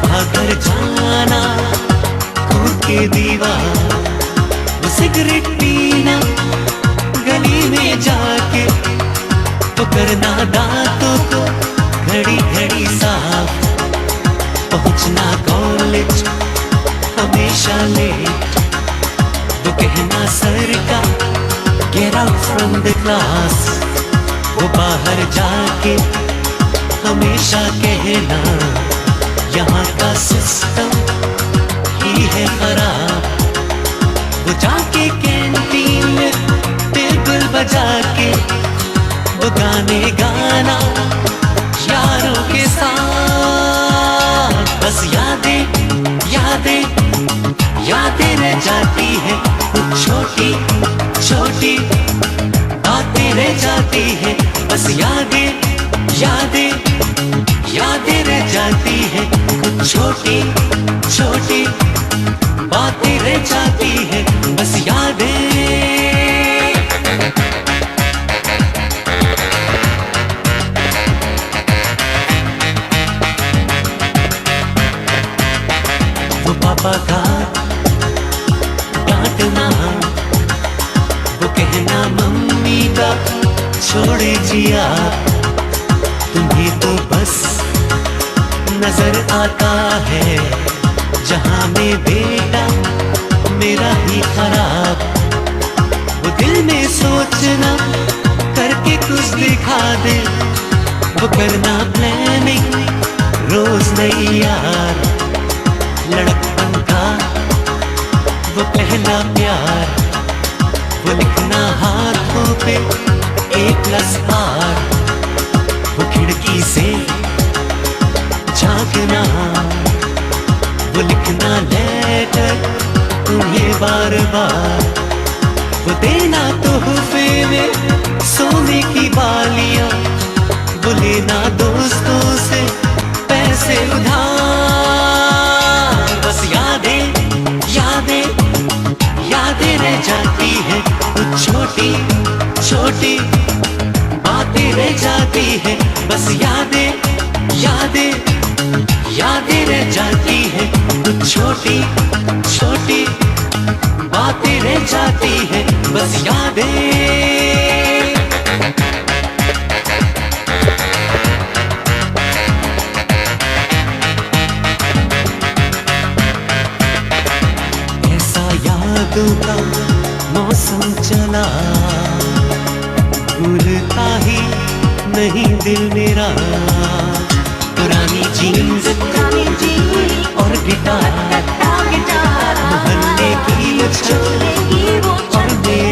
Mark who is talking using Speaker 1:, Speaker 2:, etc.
Speaker 1: सुबह घर जाना, कूद के दीवार, वो सिगरेट पीना, गली में जाके तो करना दांतों को घड़ी घड़ी साफ, पहुंचना कॉलेज हमेशा लेट, वो कहना सर का get out from the class, वो बाहर जाके हमेशा कहना यहाँ का सिस्टम ही है खराब, वो जाके कैंटीन में टेबल बजा के वो गाने गाना यारों के साथ, बस यादें यादें यादें रह जाती है, कुछ छोटी छोटी बातें रह जाती है, बस यादें यादें यादें रह जाती है, कुछ छोटी छोटी बातें रह जाती है, बस यादें। वो पापा का डांटना, वो कहना मम्मी का छोड़े जिया, तुम्हें तो बस नजर आता है जहां में बेटा मेरा ही खराब, वो दिल में सोचना करके कुछ दिखा दे, वो करना प्लानिंग रोज नई यार, लड़कपन का वो पहला प्यार, वो लिखना हाथों पे A+R, वो खिड़की से झांकना, वो लिखना लेटर तुम्हें बार बार, वो देना तोहफे में सोने की बालियां, वो लेना दोस्तों से पैसे उधार, बस यादें यादें यादें रह जाती है, कुछ छोटी छोटी बातें रह जाती है, बस यादें यादें यादें रह जाती है, कुछ छोटी छोटी बातें रह जाती है, बस यादें। ऐसा यादों का मौसम चला, भूलता ही नहीं दिल मेरा, पुरानी जीन्स और गिटार, मोहल्ले की वो छत और मेरा